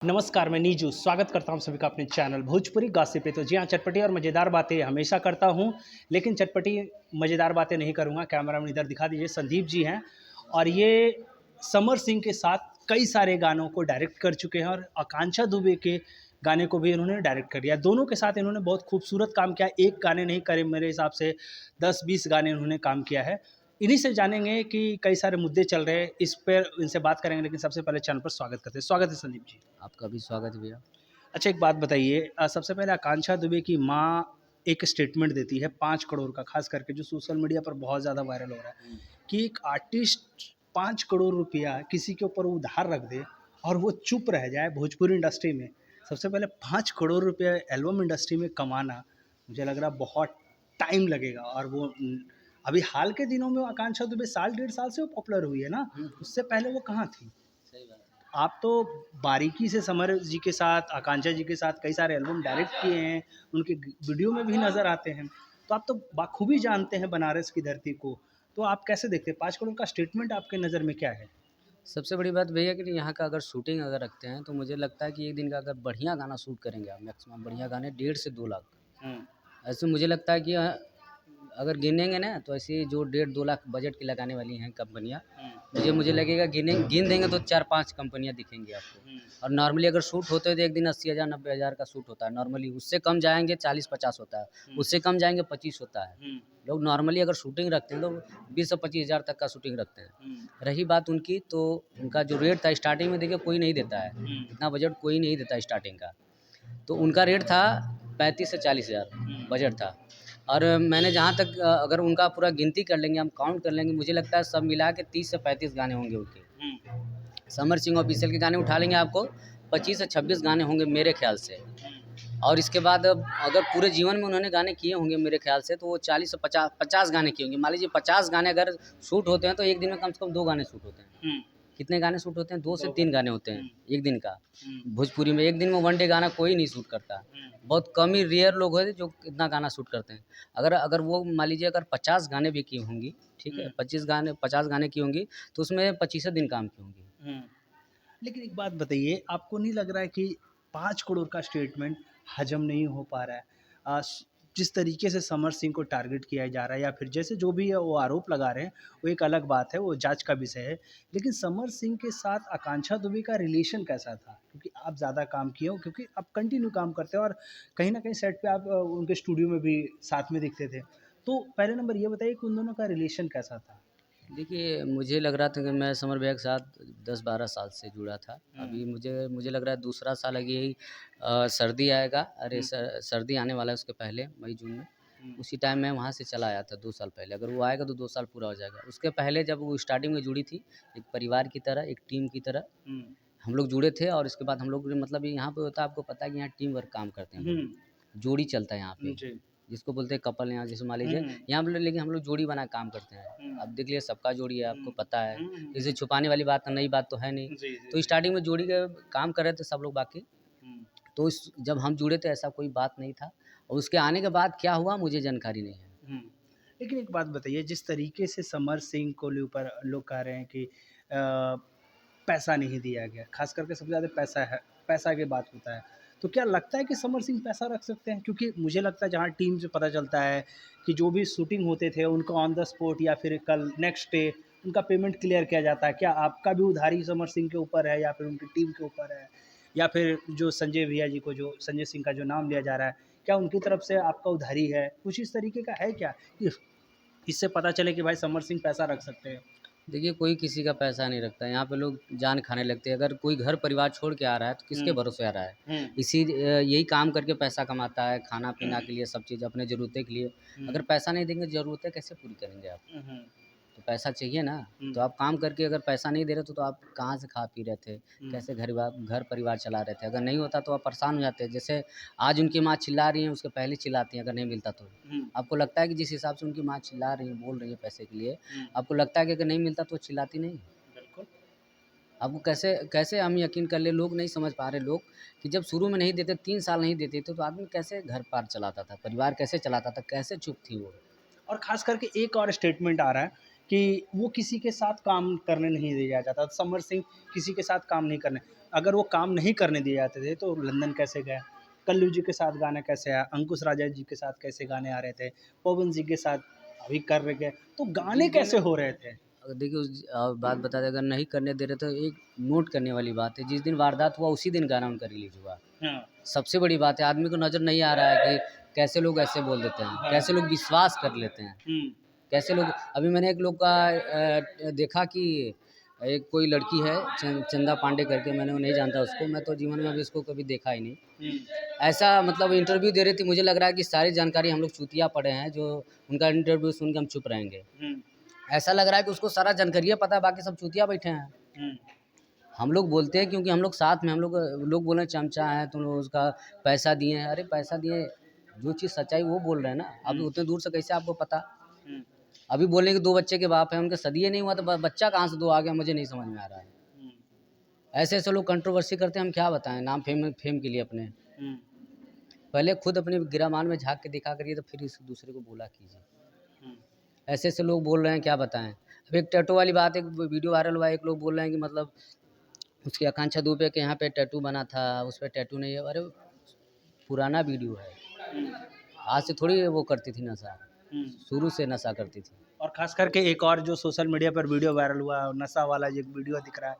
नमस्कार, मैं नीजू स्वागत करता हूं सभी का अपने चैनल भोजपुरी गॉसिप पे। तो जी हाँ, चटपटी और मज़ेदार बातें हमेशा करता हूं, लेकिन चटपटी मज़ेदार बातें नहीं करूंगा। कैमरामैन इधर दिखा दीजिए, संदीप जी हैं और ये समर सिंह के साथ कई सारे गानों को डायरेक्ट कर चुके हैं और आकांक्षा दुबे के गाने को भी इन्होंने डायरेक्ट कर दिया। दोनों के साथ इन्होंने बहुत खूबसूरत काम किया। एक गाने नहीं करे, मेरे हिसाब से 10-20 गाने इन्होंने काम किया है। इन्हीं से जानेंगे कि कई सारे मुद्दे चल रहे हैं, इस पर इनसे बात करेंगे, लेकिन सबसे पहले चैनल पर स्वागत करते हैं। स्वागत है संदीप जी। आपका भी स्वागत है भैया। अच्छा, एक बात बताइए, सबसे पहले आकांक्षा दुबे की माँ एक स्टेटमेंट देती है 5 करोड़ का, ख़ास करके जो सोशल मीडिया पर बहुत ज़्यादा वायरल हो रहा है कि एक आर्टिस्ट 5 करोड़ रुपया किसी के ऊपर उधार रख दे और वो चुप रह जाए भोजपुरी इंडस्ट्री में। सबसे पहले 5 करोड़ रुपया एल्बम इंडस्ट्री में कमाना, मुझे लग रहा है बहुत टाइम लगेगा। और वो अभी हाल के दिनों में आकांक्षा दुबे साल डेढ़ साल से वो पॉपुलर हुई है ना, उससे पहले वो कहाँ थी? सही बात है। आप तो बारीकी से समर जी के साथ, आकांक्षा जी के साथ कई सारे एल्बम डायरेक्ट किए हैं, उनके वीडियो में भी नज़र आते हैं, तो आप तो बाखूबी जानते हैं बनारस की धरती को। तो आप कैसे देखते हैं 5 करोड़ का स्टेटमेंट, आपके नज़र में क्या है? सबसे बड़ी बात भैया कि यहाँ का अगर शूटिंग अगर रखते हैं तो मुझे लगता है कि एक दिन का अगर बढ़िया गाना शूट करेंगे आप, मैक्सिमम बढ़िया गाने 1.5 से 2 लाख। हुँ, ऐसे मुझे लगता है कि अगर गिनेंगे ना तो ऐसे जो 1.5-2 लाख बजट की लगाने वाली हैं कंपनियाँ, हुँ, मुझे लगेगा गिन देंगे तो 4-5 कंपनियाँ दिखेंगी आपको। हुँ, और नॉर्मली अगर शूट होते हैं तो एक दिन 80,000 90,000 का शूट होता है नॉर्मली, उससे कम जाएँगे 40-50 होता है, हुँ, उससे कम जाएँगे 25 होता है। हुँ, लोग नॉर्मली अगर शूटिंग रखते हैं तो 20 से 25,000 तक का शूटिंग रखते हैं। हुँ, रही बात उनकी, तो उनका जो रेट था स्टार्टिंग में, देखिए कोई नहीं देता है, हुँ, इतना बजट कोई नहीं देता है स्टार्टिंग का। तो उनका रेट था 35 से 40,000 हुँ, बजट था। और मैंने जहाँ तक अगर उनका पूरा गिनती कर लेंगे, हम काउंट कर लेंगे, मुझे लगता है सब मिला के 30 से 35 गाने होंगे उनके। हुँ, समर सिंह ऑफिशियल के गाने उठा लेंगे आपको 25 से 26 गाने होंगे मेरे ख़्याल से। और इसके बाद अब अगर पूरे जीवन में उन्होंने गाने किए होंगे मेरे ख़्याल से तो वो 40 से 50 गाने किए होंगे। मान लीजिए 50 गाने अगर शूट होते हैं तो एक दिन में कम से कम 2 गाने शूट होते हैं। हुँ, कितने गाने शूट होते हैं? 2 से 2 3 गाने। गाने होते हैं हुँ, एक दिन का। हुँ, भोजपुरी में एक दिन में वन डे गाना कोई नहीं शूट करता। हुँ, बहुत कम ही रेयर लोग हैं जो इतना गाना शूट करते हैं। अगर अगर वो मान लीजिए अगर 50 गाने भी की होंगी, ठीक है? हुँ, 50 गाने की होंगी तो उसमें 25 दिन काम की होंगी। हुँ। लेकिन एक बात बताइए, आपको नहीं लग रहा है कि 5 करोड़ का स्टेटमेंट हजम नहीं हो पा रहा है? जिस तरीके से समर सिंह को टारगेट किया जा रहा है या फिर जैसे जो भी है वो आरोप लगा रहे हैं, वो एक अलग बात है, वो जांच का विषय है। लेकिन समर सिंह के साथ आकांक्षा दुबे का रिलेशन कैसा था? क्योंकि आप ज़्यादा काम किए हो, क्योंकि आप कंटिन्यू काम करते हो और कहीं न कहीं सेट पे आप उनके स्टूडियो में भी साथ में दिखते थे। तो पहले नंबर ये बताइए कि उन दोनों का रिलेशन कैसा था? देखिए, मुझे लग रहा था कि मैं समर भैया के साथ 10-12 साल से जुड़ा था। हुँ, अभी मुझे मुझे लग रहा है दूसरा साल अभी यही सर्दी आएगा, अरे हुँ, सर्दी आने वाला है उसके पहले मई-जून में, हुँ, उसी टाइम मैं वहाँ से चला आया था 2 साल पहले। अगर वो आएगा तो 2 साल पूरा हो जाएगा। उसके पहले जब वो स्टार्टिंग में जुड़ी थी, एक परिवार की तरह, एक टीम की तरह हुँ, हम लोग जुड़े थे। और इसके बाद हम लोग मतलब यहाँ पे होता है, आपको पता है कि यहाँ टीम वर्क काम करते हैं हम हुँ, लोग, जोड़ी चलता है यहाँ पे। जी। जिसको बोलते हैं कपल, यहाँ जैसे मान हुँ, लीजिए, हुँ, यहाँ पे लेकिन हम लोग जोड़ी बना के काम करते हैं। हुँ, अब देख लीजिए सबका जोड़ी है, आपको हुँ, पता है, हुँ, इसे छुपाने वाली बात नई बात तो है नहीं। जी, जी, तो जी। स्टार्टिंग में जोड़ी के काम कर रहे थे सब लोग बाकी। हुँ, तो इस जब हम जुड़े थे ऐसा कोई बात नहीं था, और उसके आने के बाद क्या हुआ मुझे जानकारी नहीं है। हुँ। लेकिन एक बात बताइए, जिस तरीके से समर सिंह को ऊपर लोग कह रहे हैं कि पैसा नहीं दिया गया, ख़ास करके सबसे ज़्यादा पैसा है, पैसा की बात होता है। तो क्या लगता है कि समर सिंह पैसा रख सकते हैं? क्योंकि मुझे लगता है जहाँ टीम से पता चलता है कि जो भी शूटिंग होते थे उनको ऑन द स्पॉट या फिर कल नेक्स्ट डे उनका पेमेंट क्लियर किया जाता है। क्या आपका भी उधारी समर सिंह के ऊपर है या फिर उनकी टीम के ऊपर है? या फिर जो संजय भैया जी को, जो संजय सिंह का जो नाम लिया जा रहा है, क्या उनकी तरफ से आपका उधारी है? कुछ इस तरीके का है क्या? कि इससे पता चले कि भाई समर सिंह पैसा रख सकते हैं? देखिए, कोई किसी का पैसा नहीं रखता है, यहाँ पे लोग जान खाने लगते हैं। अगर कोई घर परिवार छोड़ के आ रहा है तो किसके हुँ, भरोसे आ रहा है? हुँ, यही काम करके पैसा कमाता है, खाना-पीना के लिए, सब चीज़ अपने ज़रूरतें के लिए। हुँ, अगर पैसा नहीं देंगे, ज़रूरतें कैसे पूरी करेंगे आप? हुँ, हुँ, तो पैसा चाहिए ना। हुँ, तो आप काम करके अगर पैसा नहीं दे रहे तो आप कहाँ से खा पी रहे थे? हुँ, कैसे घर परिवार चला रहे थे? अगर नहीं होता तो आप परेशान हो जाते। जैसे आज उनकी माँ चिल्ला रही हैं, उसके पहले चिल्लाती हैं अगर नहीं मिलता तो। हुँ, आपको लगता है कि जिस हिसाब से उनकी माँ चिल्ला रही हैं, बोल रही हैं पैसे के लिए, हुँ, आपको लगता है कि अगर नहीं मिलता तो वो चिल्लाती नहीं? बिल्कुल। आपको कैसे कैसे हम यकीन कर लें, लोग नहीं समझ पा रहे लोग, कि जब शुरू में नहीं देते, 3 साल नहीं देते थे तो आदमी कैसे घर पार चलाता था, परिवार कैसे चलाता था, कैसे चुप थी वो? और ख़ास करके एक और स्टेटमेंट आ रहा है कि वो किसी के साथ काम करने नहीं दिया जाता। समर सिंह किसी के साथ काम नहीं करने, अगर वो काम नहीं करने दिए जाते थे तो लंदन कैसे गए? कल्लू जी के साथ गाना कैसे आया? अंकुश राजा जी के साथ कैसे गाने आ रहे थे? पवन जी के साथ अभी कर रहे गए, तो गाने जिस दिन कैसे हो रहे थे? अगर देखिए बात बता दें, अगर नहीं करने दे रहे तो एक नोट करने वाली बात है, जिस दिन वारदात हुआ उसी दिन गाना उनका रिलीज़ हुआ। हाँ, सबसे बड़ी बात है, आदमी को नज़र नहीं आ रहा है कि कैसे लोग ऐसे बोल देते हैं, हाँ। कैसे लोग विश्वास कर लेते हैं, हुँ, कैसे लोग। अभी मैंने एक लोग का देखा कि एक कोई लड़की है चंदा पांडे करके, मैंने वो नहीं जानता उसको, मैं तो जीवन में अभी उसको कभी देखा ही नहीं। हुँ, ऐसा मतलब इंटरव्यू दे रही थी, मुझे लग रहा है कि सारी जानकारी हम लोग चूतिया पड़े हैं, जो उनका इंटरव्यू सुन के हम चुप रहेंगे। हुँ, ऐसा लग रहा है कि उसको सारा जानकारियाँ पता है, बाकी सब चूतिया बैठे हैं। हुँ, हम लोग बोलते हैं क्योंकि हम लोग साथ में, हम लोग बोले चमचा है, तुम लोग उसका पैसा दिए हैं। अरे पैसा दिए, जो चीज़ सच्चाई वो बोल रहे हैं ना। अब हुँ, उतने दूर से कैसे आपको पता? हुँ, अभी बोले कि 2 बच्चे के बाप हैं, उनके सदिये नहीं हुआ तो बच्चा कहाँ से 2 आ गया, मुझे नहीं समझ में आ रहा है। हुँ, ऐसे-ऐसे लोग कंट्रोवर्सी करते हैं, हम क्या बताएँ नाम फेम फेम के लिए अपने। हुँ, पहले खुद अपने गिरामान में झाँक के दिखा करिए, तो फिर इस दूसरे को बोला कीजिए। हुँ, ऐसे-ऐसे लोग बोल रहे हैं, क्या बताएँ। अब एक टैटू वाली बात, एक वीडियो वायरल हुआ है, एक लोग बोल रहे हैं कि मतलब उसकी आकांक्षा दुबे के यहाँ पे टैटू बना था, उस पे टैटू नहीं है। अरे पुराना वीडियो है, हुँ, आज से थोड़ी वो करती थी नशा, हुँ। शुरू से नशा करती थी। और ख़ास करके एक और जो सोशल मीडिया पर वीडियो वायरल हुआ, नशा वाला जो एक वीडियो दिख रहा है,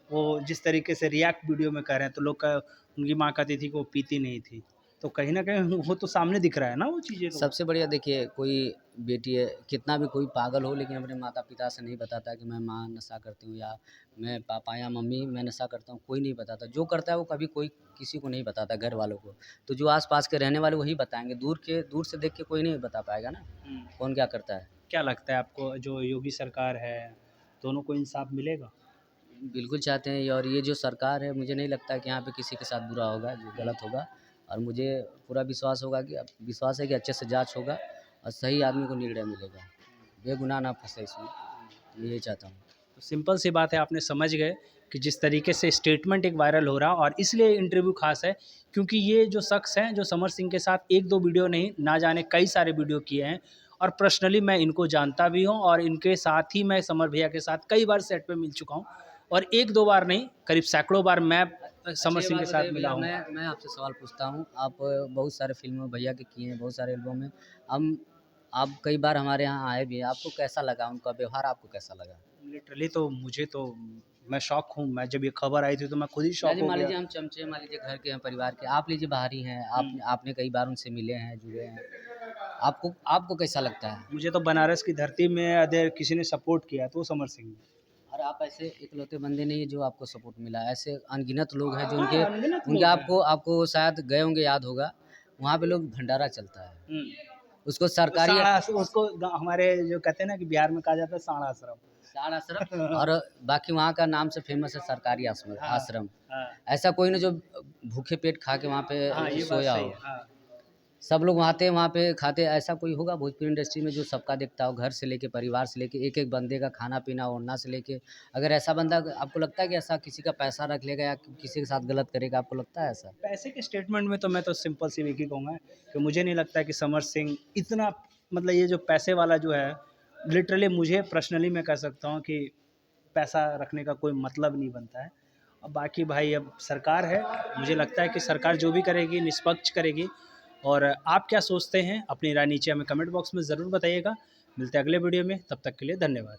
वो जिस तरीके से रिएक्ट वीडियो में कर रहे हैं, तो लोग का उनकी माँ कहती थी कि वो पीती नहीं थी। तो कहीं न कहीं वो तो सामने दिख रहा है ना वो चीज़ें तो। सबसे बढ़िया देखिए, कोई बेटी है, कितना भी कोई पागल हो, लेकिन अपने माता-पिता से नहीं बताता कि मैं माँ नशा करती हूँ, या मैं पापा या मम्मी मैं नशा करता हूँ, कोई नहीं बताता। जो करता है वो कभी कोई किसी को नहीं बताता, घर वालों को। तो जो आस-पास के रहने वाले वही बताएँगे, दूर से देख के कोई नहीं बता पाएगा ना, हुँ। कौन क्या करता है। क्या लगता है आपको जो योगी सरकार है, दोनों को इंसाफ मिलेगा? बिल्कुल चाहते हैं, और ये जो सरकार है, मुझे नहीं लगता कि यहाँ पे किसी के साथ बुरा होगा, जो गलत होगा। और मुझे पूरा विश्वास होगा कि विश्वास है कि अच्छे से जाँच होगा और सही आदमी को निर्णय मिलेगा। बेगुनाह ना फँसे इसमें, मैं यही चाहता हूँ। तो सिंपल सी बात है, आपने समझ गए कि जिस तरीके से स्टेटमेंट एक वायरल हो रहा, और इसलिए इंटरव्यू खास है क्योंकि ये जो शख्स हैं जो समर सिंह के साथ एक दो वीडियो नहीं ना जाने कई सारे वीडियो किए हैं, और पर्सनली मैं इनको जानता भी हूँ, और इनके साथ ही मैं समर भैया के साथ कई बार सेट पे मिल चुका हूँ, और एक दो बार नहीं करीब सैकड़ों बार मैं अच्छा समर ये सिंह बात के साथ बताइए मिला भैया, हूँ। मैं आपसे सवाल पूछता हूँ। आप बहुत सारे फ़िल्म भैया के किए हैं, बहुत सारे एल्बम में। हम आप कई बार हमारे यहाँ आए भी हैं, आपको कैसा लगा? उनका व्यवहार आपको कैसा लगा? लिटरली तो मुझे तो मैं शॉक हूँ, मैं जब ये खबर आई थी तो मैं खुद ही शॉक चलिए हो मान गया। लीजिए हम चमचे, मान लीजिए घर के हैं, परिवार के, आप लीजिए बाहरी हैं, हम्म, आपने कई बार उनसे मिले हैं, जुड़े हैं। आपको आपको कैसा लगता है? मुझे तो बनारस की धरती में अगर किसी ने सपोर्ट किया तो वो समर सिंह ने। और आप ऐसे इकलौते बंदे नहीं हैं जो आपको सपोर्ट मिला है, ऐसे अनगिनत लोग हैं जो हाँ, उनके अनगिनत उनके लोग हैं। आपको आपको शायद गए होंगे, याद होगा, वहाँ पे लोग भंडारा चलता है। हम्म, उसको वो सरकारी साड़ा उसको हमारे जो कहते हैं ना कि बिहार में कहा जाता है साड़ा आश्रम। साड़ आश्रम, और बाकी वहाँ का नाम से फेमस है सरकारी हाँ, आश्रम। हाँ, ऐसा कोई नहीं जो भूखे पेट खा के वहाँ हाँ, पे ये बात सोया सही हो। है। हाँ, सब लोग आते हैं वहाँ पे खाते, ऐसा कोई होगा भोजपुरी इंडस्ट्री में जो सबका देखता हो, घर से लेके परिवार से लेके एक-एक बंदे का खाना-पीना, ओढ़ना से लेके। अगर ऐसा बंदा आपको लगता है कि ऐसा किसी का पैसा रख लेगा या किसी के साथ गलत करेगा, आपको लगता है ऐसा? पैसे के स्टेटमेंट में तो मैं तो सिंपल सी एक ही कहूँगा कि मुझे नहीं लगता कि समर सिंह इतना, मतलब ये जो पैसे वाला जो है, लिटरली मुझे पर्सनली मैं कह सकता हूँ कि पैसा रखने का कोई मतलब नहीं बनता है। अब बाकी भाई अब सरकार है, मुझे लगता है कि सरकार जो भी करेगी निष्पक्ष करेगी। और आप क्या सोचते हैं अपनी राय नीचे हमें कमेंट बॉक्स में ज़रूर बताइएगा। मिलते हैं अगले वीडियो में, तब तक के लिए धन्यवाद।